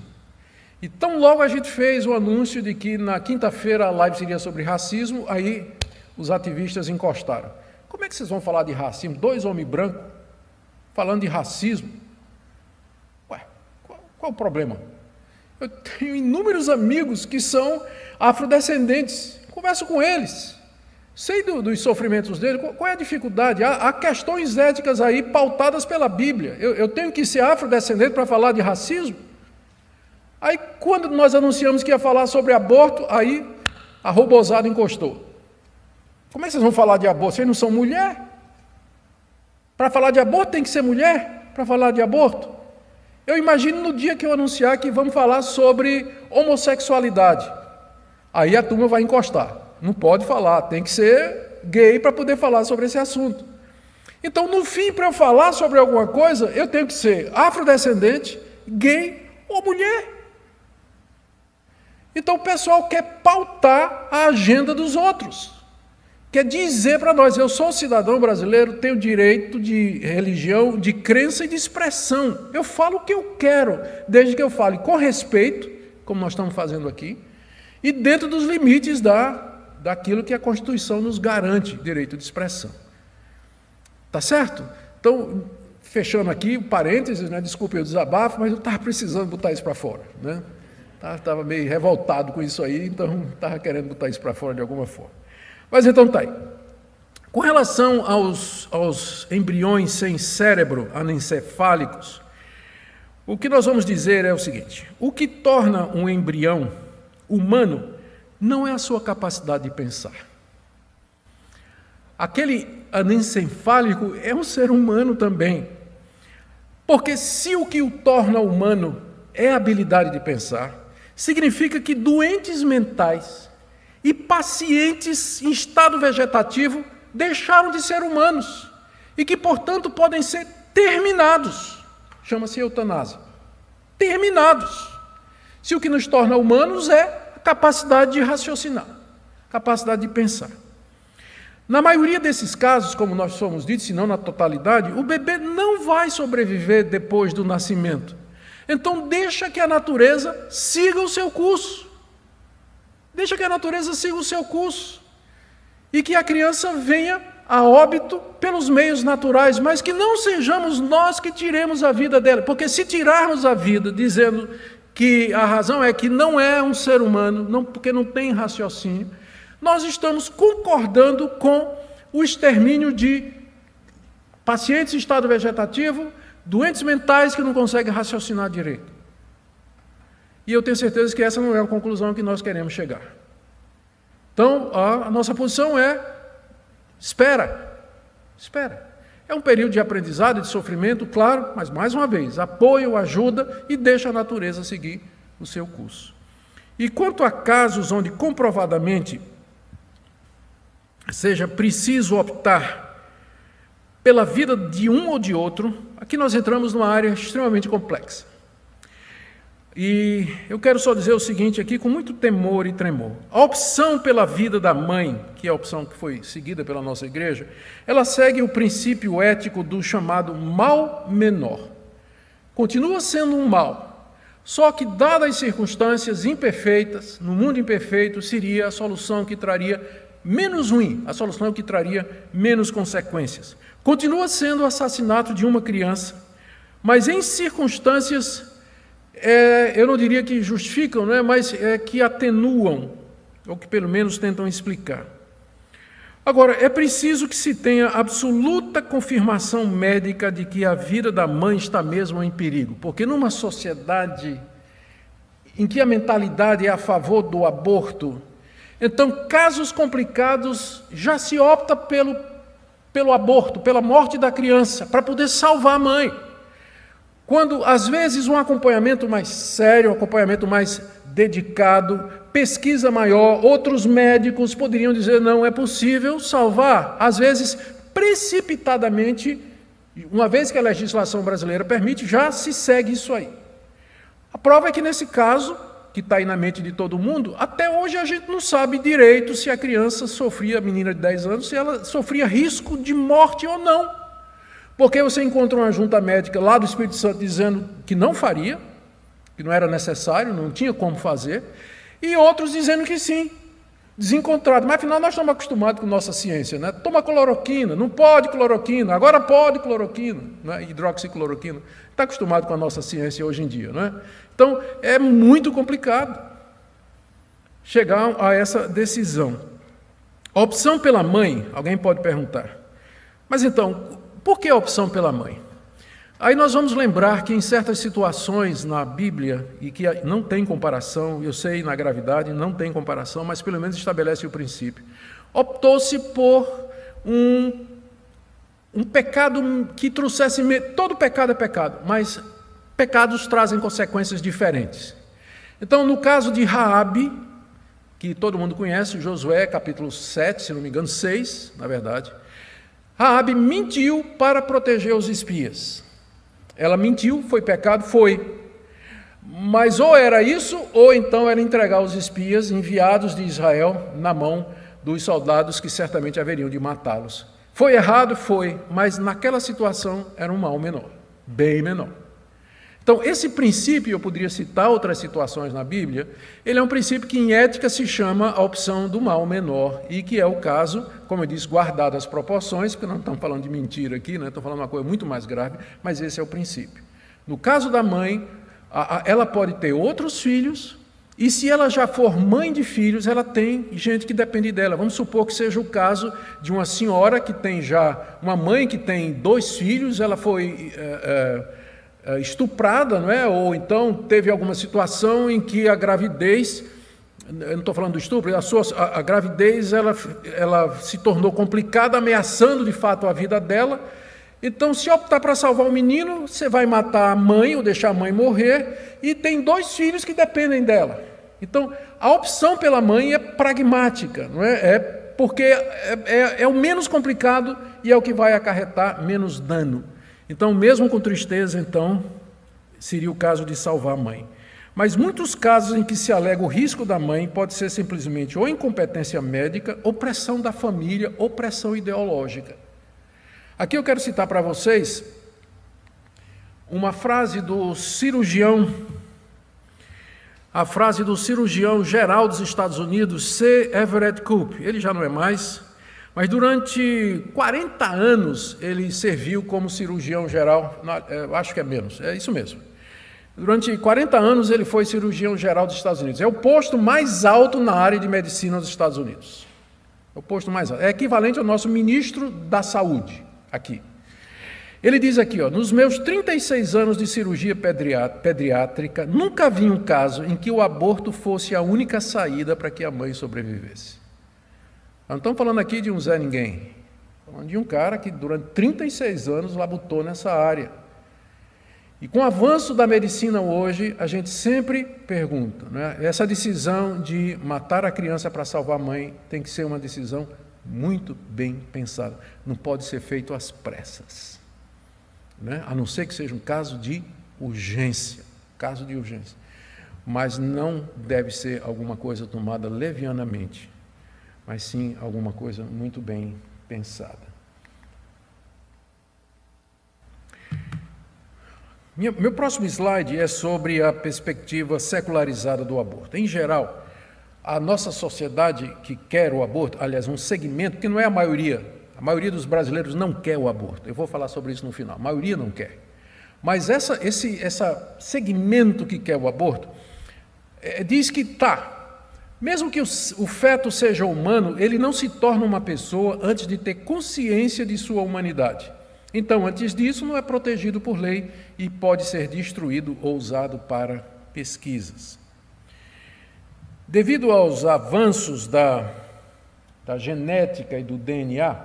E tão logo a gente fez o anúncio de que na quinta-feira a live seria sobre racismo, aí os ativistas encostaram. como é que vocês vão falar de racismo? 2 homens brancos falando de racismo. Ué, qual o problema? Eu tenho inúmeros amigos que são afrodescendentes, converso com eles, sei dos sofrimentos deles, qual é a dificuldade? Há questões éticas aí pautadas pela Bíblia. Eu tenho que ser afrodescendente para falar de racismo? Aí, quando nós anunciamos que ia falar sobre aborto, aí a robozada encostou. Como é que vocês vão falar de aborto? Vocês não são mulher? Para falar de aborto tem que ser mulher? Para falar de aborto? Eu imagino no dia que eu anunciar que vamos falar sobre homossexualidade. Aí a turma vai encostar. Não pode falar, tem que ser gay para poder falar sobre esse assunto. Então, no fim, para eu falar sobre alguma coisa, eu tenho que ser afrodescendente, gay ou mulher. Então, o pessoal quer pautar a agenda dos outros. Quer dizer para nós, eu sou cidadão brasileiro, tenho direito de religião, de crença e de expressão. Eu falo o que eu quero, desde que eu fale com respeito, como nós estamos fazendo aqui, e dentro dos limites daquilo que a Constituição nos garante, direito de expressão. Tá certo? Então, fechando aqui, parênteses, né? Desculpe o desabafo, mas eu estava precisando botar isso para fora, né? Estava meio revoltado com isso aí, então estava querendo botar isso para fora de alguma forma. Mas então está aí. Com relação aos embriões sem cérebro, anencefálicos, o que nós vamos dizer é o seguinte: o que torna um embrião humano não é a sua capacidade de pensar. Aquele anencefálico é um ser humano também. Porque se o que o torna humano é a habilidade de pensar, significa que doentes mentais e pacientes em estado vegetativo deixaram de ser humanos e que, portanto, podem ser terminados. Chama-se eutanásia. Terminados. Se o que nos torna humanos é a capacidade de raciocinar, capacidade de pensar. Na maioria desses casos, como nós somos ditos, se não na totalidade, o bebê não vai sobreviver depois do nascimento. Então, deixa que a natureza siga o seu curso. Deixa que a natureza siga o seu curso. E que a criança venha a óbito pelos meios naturais, mas que não sejamos nós que tiremos a vida dela. Porque se tirarmos a vida dizendo que a razão é que não é um ser humano, porque não tem raciocínio, nós estamos concordando com o extermínio de pacientes em estado vegetativo, doentes mentais que não conseguem raciocinar direito. E eu tenho certeza que essa não é a conclusão que nós queremos chegar. Então, a nossa posição é: espera. É um período de aprendizado e de sofrimento, claro, mas, mais uma vez, apoio, ajuda e deixa a natureza seguir o seu curso. E quanto a casos onde comprovadamente seja preciso optar pela vida de um ou de outro, aqui nós entramos numa área extremamente complexa. E eu quero só dizer o seguinte aqui, com muito temor e tremor. A opção pela vida da mãe, que é a opção que foi seguida pela nossa igreja, ela segue o princípio ético do chamado mal menor. Continua sendo um mal, só que, dadas as circunstâncias imperfeitas, no mundo imperfeito, seria a solução que traria menos ruim, a solução que traria menos consequências. Continua sendo o assassinato de uma criança, mas em circunstâncias, eu não diria que justificam, né, mas que atenuam, ou que pelo menos tentam explicar. Agora, é preciso que se tenha absoluta confirmação médica de que a vida da mãe está mesmo em perigo, porque numa sociedade em que a mentalidade é a favor do aborto, então, casos complicados, já se opta pelo aborto, pela morte da criança, para poder salvar a mãe. Quando, às vezes, um acompanhamento mais sério, um acompanhamento mais dedicado, pesquisa maior, outros médicos poderiam dizer: não, é possível salvar. Às vezes, precipitadamente, uma vez que a legislação brasileira permite, já se segue isso aí. A prova é que, nesse caso, que está aí na mente de todo mundo, até hoje a gente não sabe direito se a criança sofria, a menina de 10 anos, se ela sofria risco de morte ou não. Porque você encontra uma junta médica lá do Espírito Santo dizendo que não faria, que não era necessário, não tinha como fazer, e outros dizendo que sim. desencontrado, mas afinal nós estamos acostumados com nossa ciência, né? Toma cloroquina, não pode cloroquina, agora pode cloroquina, né? Hidroxicloroquina. Está acostumado com a nossa ciência hoje em dia, não é? Então, é muito complicado chegar a essa decisão. A opção pela mãe, alguém pode perguntar, mas então, por que a opção pela mãe? Aí nós vamos lembrar que em certas situações na Bíblia, e que não tem comparação, eu sei na gravidade não tem comparação, mas pelo menos estabelece o princípio, optou-se por um pecado que trouxesse... Todo pecado é pecado, mas pecados trazem consequências diferentes. Então, no caso de Raabe, que todo mundo conhece, Josué, capítulo 7, se não me engano, 6, na verdade, Raabe mentiu para proteger os espias. Ela mentiu, foi pecado? Foi. Mas ou era isso, ou então era entregar os espias enviados de Israel na mão dos soldados que certamente haveriam de matá-los. Foi errado? Foi, mas naquela situação era um mal menor, bem menor. Então, esse princípio, eu poderia citar outras situações na Bíblia, ele é um princípio que em ética se chama a opção do mal menor, e que é o caso, como eu disse, guardado as proporções, porque não estamos falando de mentira aqui, né? Estamos falando de uma coisa muito mais grave, mas esse é o princípio. No caso da mãe, ela pode ter outros filhos, e se ela já for mãe de filhos, ela tem gente que depende dela. Vamos supor que seja o caso de uma senhora que tem já, uma mãe que tem 2 filhos, ela foi... estuprada, não é? Ou então teve alguma situação em que a gravidez, eu não estou falando do estupro, a gravidez ela se tornou complicada, ameaçando de fato a vida dela. Então, se optar para salvar o menino, você vai matar a mãe ou deixar a mãe morrer, e tem 2 filhos que dependem dela. Então, a opção pela mãe é pragmática, não é? É porque é o menos complicado e é o que vai acarretar menos dano. Então, mesmo com tristeza, então, seria o caso de salvar a mãe. Mas muitos casos em que se alega o risco da mãe pode ser simplesmente ou incompetência médica, ou pressão da família, ou pressão ideológica. Aqui eu quero citar para vocês uma frase do cirurgião, a frase do cirurgião geral dos Estados Unidos, C. Everett Koop. Ele já não é mais... Mas durante 40 anos ele serviu como cirurgião geral, acho que é menos, é isso mesmo. Durante 40 anos ele foi cirurgião geral dos Estados Unidos. É o posto mais alto na área de medicina dos Estados Unidos. É o posto mais alto. É equivalente ao nosso ministro da Saúde, aqui. Ele diz aqui, nos meus 36 anos de cirurgia pediátrica, nunca vi um caso em que o aborto fosse a única saída para que a mãe sobrevivesse. Não estamos falando aqui de um Zé Ninguém, estamos falando de um cara que durante 36 anos labutou nessa área. E com o avanço da medicina hoje, a gente sempre pergunta, né? Essa decisão de matar a criança para salvar a mãe tem que ser uma decisão muito bem pensada. Não pode ser feito às pressas, né? A não ser que seja um caso de urgência, Mas não deve ser alguma coisa tomada levianamente, mas sim alguma coisa muito bem pensada. Meu próximo slide é sobre a perspectiva secularizada do aborto. Em geral, a nossa sociedade que quer o aborto, aliás, um segmento, que não é a maioria dos brasileiros não quer o aborto, eu vou falar sobre isso no final, a maioria não quer. Mas esse segmento que quer o aborto, diz que mesmo que o feto seja humano, ele não se torna uma pessoa antes de ter consciência de sua humanidade. Então, antes disso, não é protegido por lei e pode ser destruído ou usado para pesquisas. Devido aos avanços da genética e do DNA,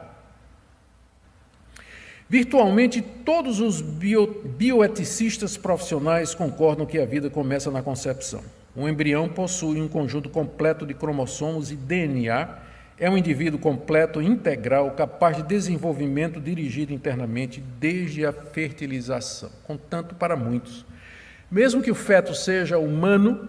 virtualmente todos os bioeticistas profissionais concordam que a vida começa na concepção. Um embrião possui um conjunto completo de cromossomos e DNA, é um indivíduo completo, integral, capaz de desenvolvimento dirigido internamente desde a fertilização. Contanto, para muitos, mesmo que o feto seja humano,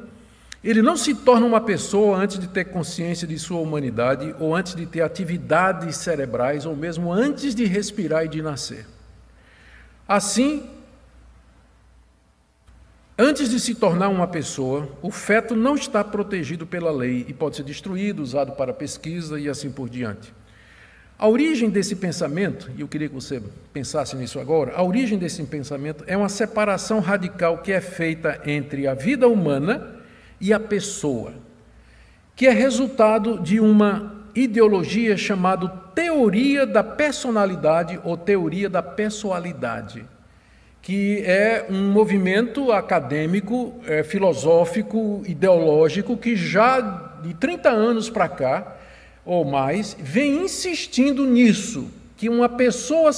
ele não se torna uma pessoa antes de ter consciência de sua humanidade, ou antes de ter atividades cerebrais, ou mesmo antes de respirar e de nascer. Assim, Antes de se tornar uma pessoa, o feto não está protegido pela lei e pode ser destruído, usado para pesquisa e assim por diante. A origem desse pensamento, e eu queria que você pensasse nisso agora, a origem desse pensamento é uma separação radical que é feita entre a vida humana e a pessoa, que é resultado de uma ideologia chamada teoria da personalidade ou teoria da pessoalidade, que é um movimento acadêmico, filosófico, ideológico, que já de 30 anos para cá, ou mais, vem insistindo nisso, que uma pessoa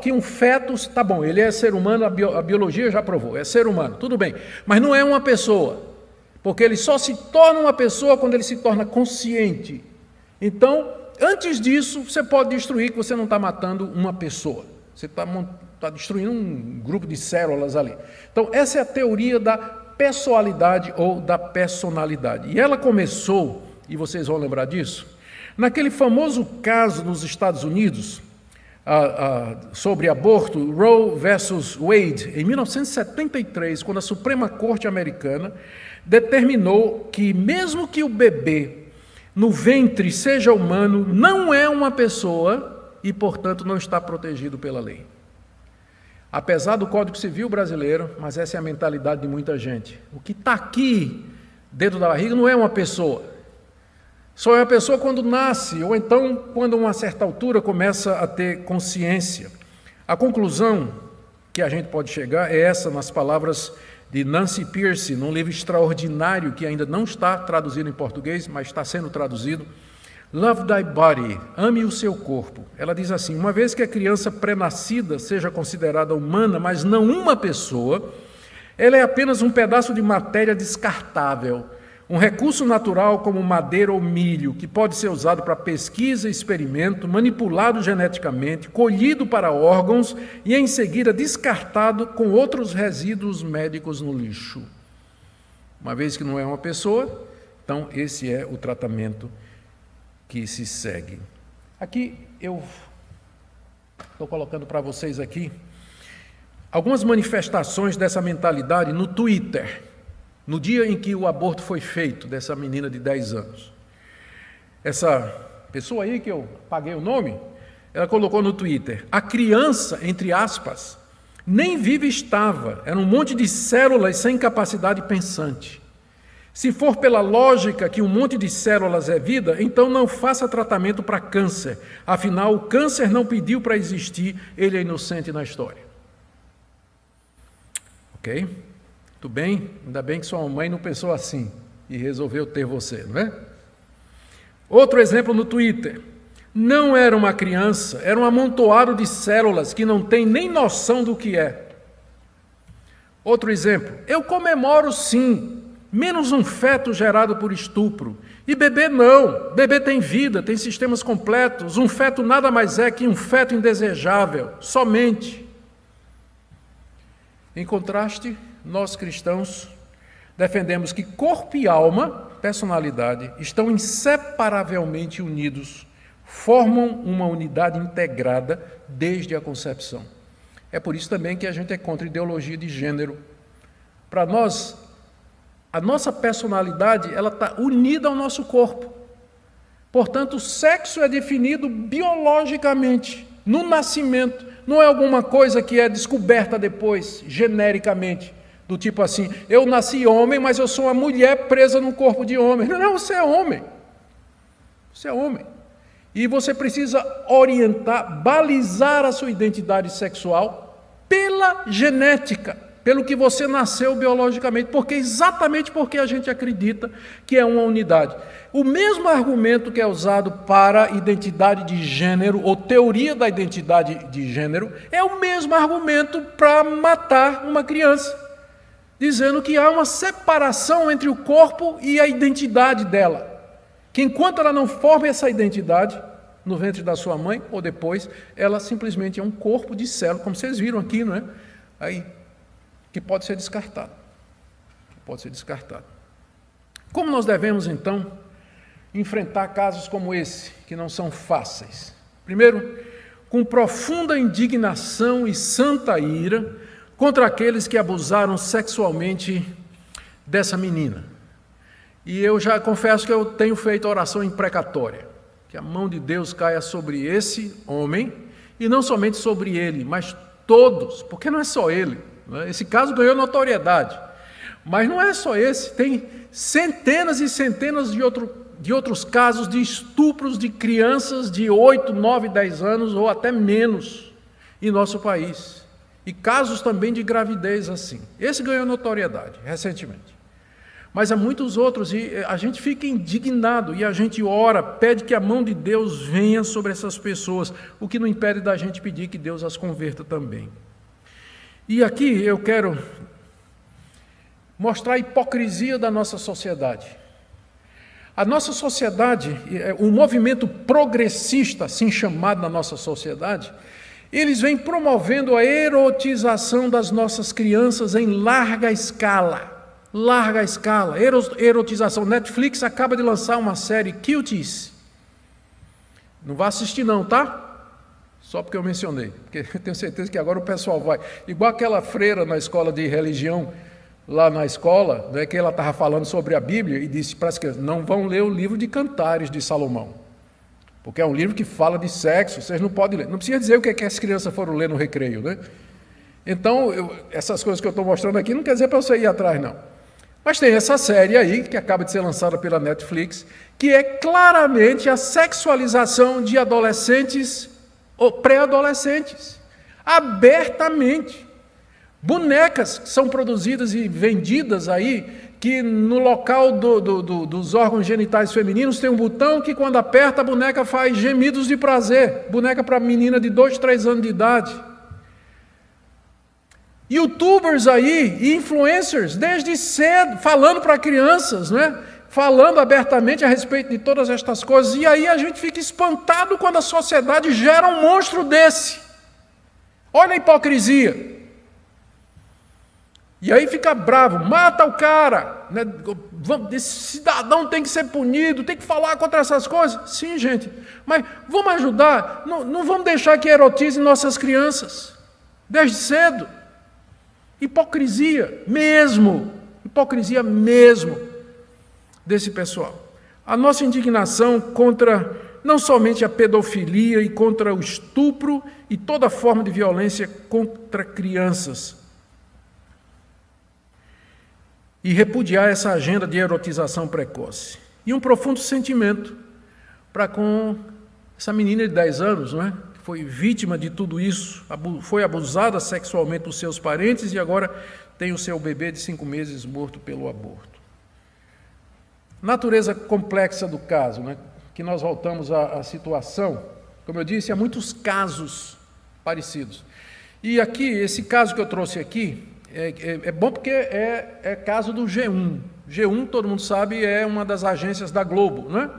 que um feto, tá bom, ele é ser humano, a biologia já provou, é ser humano, tudo bem, mas não é uma pessoa, porque ele só se torna uma pessoa quando ele se torna consciente. Então, antes disso, você pode destruir que você não está matando uma pessoa, você está destruindo um grupo de células ali. Então, essa é a teoria da pessoalidade ou da personalidade, e ela começou, e vocês vão lembrar disso, naquele famoso caso nos Estados Unidos, sobre aborto, Roe versus Wade, em 1973, quando a Suprema Corte Americana determinou que mesmo que o bebê no ventre seja humano, não é uma pessoa e, portanto, não está protegido pela lei. Apesar do Código Civil brasileiro, mas essa é a mentalidade de muita gente. O que está aqui dentro da barriga não é uma pessoa. Só é a pessoa quando nasce, ou então quando a uma certa altura começa a ter consciência. A conclusão que a gente pode chegar é essa, nas palavras de Nancy Pearcey, num livro extraordinário que ainda não está traduzido em português, mas está sendo traduzido, Love Thy Body, ame o seu corpo. Ela diz assim, uma vez que a criança pré-nascida seja considerada humana, mas não uma pessoa, ela é apenas um pedaço de matéria descartável, um recurso natural como madeira ou milho, que pode ser usado para pesquisa e experimento, manipulado geneticamente, colhido para órgãos e em seguida descartado com outros resíduos médicos no lixo. Uma vez que não é uma pessoa, então esse é o tratamento que se segue. Aqui eu estou colocando para vocês aqui algumas manifestações dessa mentalidade no Twitter, no dia em que o aborto foi feito, dessa menina de 10 anos. Essa pessoa aí, que eu apaguei o nome, ela colocou no Twitter, a criança, entre aspas, nem viva estava, era um monte de células sem capacidade pensante. Se for pela lógica que um monte de células é vida, então não faça tratamento para câncer, afinal o câncer não pediu para existir, ele é inocente na história. Ok? Tudo bem? Ainda bem que sua mãe não pensou assim e resolveu ter você, não é? Outro exemplo no Twitter. Não era uma criança, era um amontoado de células que não tem nem noção do que é. Outro exemplo. Eu comemoro sim, menos um feto gerado por estupro. E bebê não. Bebê tem vida, tem sistemas completos. Um feto nada mais é que um feto indesejável, somente. Em contraste, nós cristãos defendemos que corpo e alma, personalidade, estão inseparavelmente unidos, formam uma unidade integrada desde a concepção. É por isso também que a gente é contra a ideologia de gênero. Para nós, a nossa personalidade ela está unida ao nosso corpo. Portanto, o sexo é definido biologicamente, no nascimento. Não é alguma coisa que é descoberta depois, genericamente. Do tipo assim, eu nasci homem, mas eu sou uma mulher presa num corpo de homem. Não, você é homem. Você é homem. E você precisa orientar, balizar a sua identidade sexual pela genética, pelo que você nasceu biologicamente, exatamente porque a gente acredita que é uma unidade. O mesmo argumento que é usado para identidade de gênero, ou teoria da identidade de gênero, é o mesmo argumento para matar uma criança, dizendo que há uma separação entre o corpo e a identidade dela, que enquanto ela não forma essa identidade no ventre da sua mãe, ou depois, ela simplesmente é um corpo de célula, como vocês viram aqui, não é? Aí, que pode ser descartado. Pode ser descartado. Como nós devemos, então, enfrentar casos como esse, que não são fáceis? Primeiro, com profunda indignação e santa ira, contra aqueles que abusaram sexualmente dessa menina. E eu já confesso que eu tenho feito oração imprecatória, que a mão de Deus caia sobre esse homem, e não somente sobre ele, mas todos, porque não é só ele, né? Esse caso ganhou notoriedade, mas não é só esse, tem centenas e centenas de outros casos de estupros de crianças de 8, 9, 10 anos ou até menos em nosso país. E casos também de gravidez assim. Esse ganhou notoriedade recentemente. Mas há muitos outros, e a gente fica indignado, e a gente ora, pede que a mão de Deus venha sobre essas pessoas, o que não impede da gente pedir que Deus as converta também. E aqui eu quero mostrar a hipocrisia da nossa sociedade. A nossa sociedade, o movimento progressista, assim chamado na nossa sociedade, eles vêm promovendo a erotização das nossas crianças em larga escala. Larga escala, erotização. Netflix acaba de lançar uma série, Cuties. Não vá assistir não, tá? Só porque eu mencionei, porque eu tenho certeza que agora o pessoal vai. Igual aquela freira na escola de religião, lá na escola, né, que ela estava falando sobre a Bíblia e disse para as crianças, não vão ler o livro de Cantares de Salomão, porque é um livro que fala de sexo, vocês não podem ler. Não precisa dizer o que é que as crianças foram ler no recreio, né? Então, essas coisas que eu estou mostrando aqui não quer dizer para você ir atrás, não. Mas tem essa série aí, que acaba de ser lançada pela Netflix, que é claramente a sexualização de adolescentes ou pré-adolescentes, abertamente. Bonecas que são produzidas e vendidas aí, que no local dos órgãos genitais femininos tem um botão que quando aperta a boneca faz gemidos de prazer, boneca para menina de 2, 3 anos de idade. YouTubers aí, e influencers, desde cedo, falando para crianças, né? Falando abertamente a respeito de todas estas coisas, e aí a gente fica espantado quando a sociedade gera um monstro desse. Olha a hipocrisia. E aí fica bravo, mata o cara, né? Esse cidadão tem que ser punido, tem que falar contra essas coisas. Sim, gente, mas vamos ajudar, não vamos deixar que erotize nossas crianças, desde cedo. Hipocrisia mesmo desse pessoal. A nossa indignação contra não somente a pedofilia e contra o estupro e toda forma de violência contra crianças. E repudiar essa agenda de erotização precoce. E um profundo sentimento para com essa menina de 10 anos, não é? Foi vítima de tudo isso, foi abusada sexualmente por seus parentes e agora tem o seu bebê de 5 meses morto pelo aborto. Natureza complexa do caso, né? Que nós voltamos à situação, como eu disse, há muitos casos parecidos. E aqui, esse caso que eu trouxe aqui, é bom porque é caso do G1. G1, todo mundo sabe, é uma das agências da Globo, né?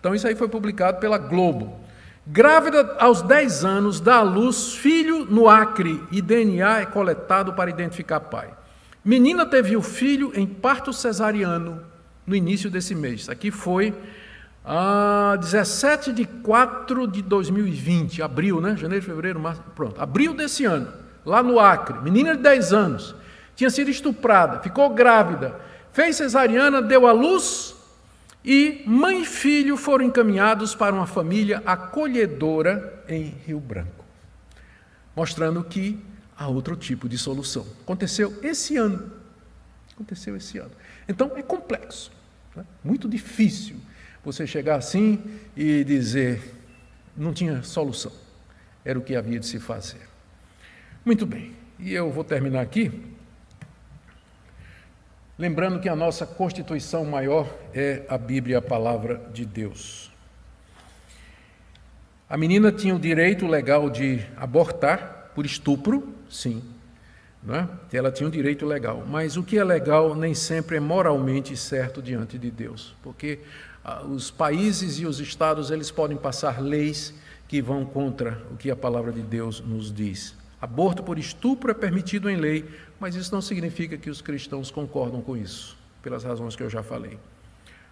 Então isso aí foi publicado pela Globo. Grávida aos 10 anos, dá à luz filho no Acre e DNA é coletado para identificar pai. Menina teve o filho em parto cesariano no início desse mês. Aqui foi 17 de 4 de 2020, abril, né? Janeiro, fevereiro, março, pronto. Abril desse ano, lá no Acre, menina de 10 anos, tinha sido estuprada, ficou grávida, fez cesariana, deu à luz e mãe e filho foram encaminhados para uma família acolhedora em Rio Branco, mostrando que há outro tipo de solução. Aconteceu esse ano. Então é complexo, né? Muito difícil você chegar assim e dizer não tinha solução, era o que havia de se fazer. Muito bem, e eu vou terminar aqui lembrando que a nossa Constituição maior é a Bíblia, a Palavra de Deus. A menina tinha o direito legal de abortar por estupro, sim, não é? Ela tinha um direito legal, mas o que é legal nem sempre é moralmente certo diante de Deus, porque os países e os estados eles podem passar leis que vão contra o que a Palavra de Deus nos diz. Aborto por estupro é permitido em lei, mas isso não significa que os cristãos concordam com isso, pelas razões que eu já falei.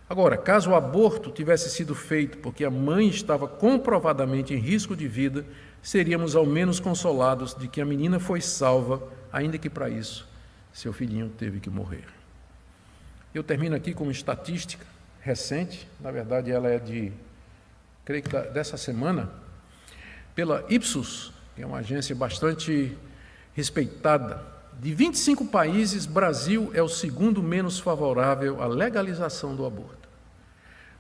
Agora, caso o aborto tivesse sido feito porque a mãe estava comprovadamente em risco de vida, seríamos ao menos consolados de que a menina foi salva ainda que para isso seu filhinho teve que morrer. Eu termino aqui com uma estatística recente, na verdade ela é creio que dessa semana, pela Ipsos, que é uma agência bastante respeitada. De 25 países, Brasil é o segundo menos favorável à legalização do aborto.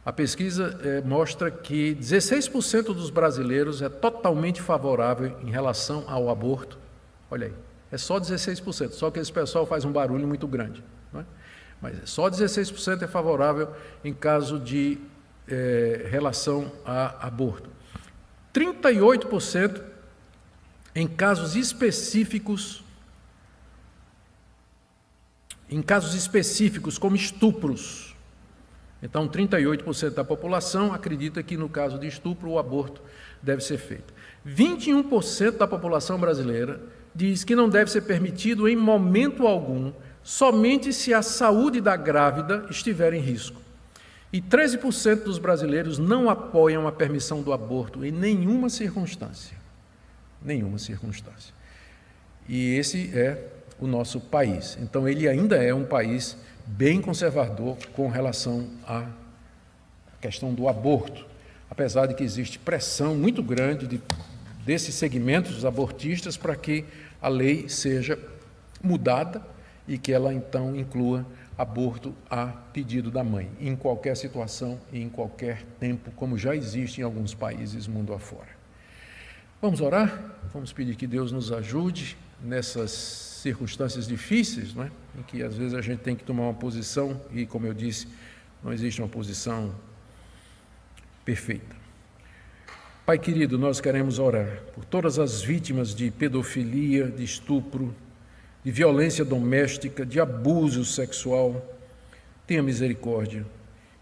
A pesquisa mostra que 16% dos brasileiros é totalmente favorável em relação ao aborto. Olha aí, é só 16%, só que esse pessoal faz um barulho muito grande, não é? Mas só 16% é favorável em caso de relação a aborto. 38% em casos específicos como estupros. Então, 38% da população acredita que no caso de estupro o aborto deve ser feito. 21% da população brasileira diz que não deve ser permitido em momento algum, somente se a saúde da grávida estiver em risco. E 13% dos brasileiros não apoiam a permissão do aborto em nenhuma circunstância. Nenhuma circunstância. E esse é o nosso país. Então, ele ainda é um país bem conservador com relação à questão do aborto, apesar de que existe pressão muito grande desses segmentos abortistas para que a lei seja mudada e que ela, então, inclua aborto a pedido da mãe, em qualquer situação e em qualquer tempo, como já existe em alguns países mundo afora. Vamos orar? Vamos pedir que Deus nos ajude nessas circunstâncias difíceis, não é? Em que às vezes a gente tem que tomar uma posição e, como eu disse, não existe uma posição perfeita. Pai querido, nós queremos orar por todas as vítimas de pedofilia, de estupro, de violência doméstica, de abuso sexual. Tenha misericórdia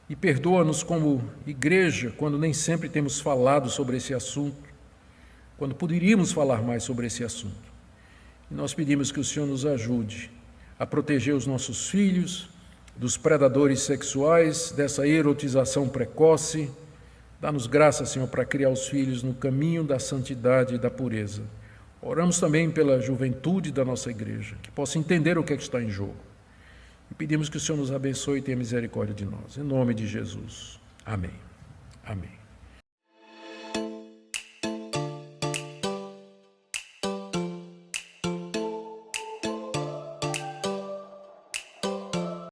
e perdoa-nos como igreja quando nem sempre temos falado sobre esse assunto, quando poderíamos falar mais sobre esse assunto. E nós pedimos que o Senhor nos ajude a proteger os nossos filhos dos predadores sexuais, dessa erotização precoce. Dá-nos graça, Senhor, para criar os filhos no caminho da santidade e da pureza. Oramos também pela juventude da nossa igreja, que possa entender o que é que está em jogo. E pedimos que o Senhor nos abençoe e tenha misericórdia de nós. Em nome de Jesus. Amém. Amém.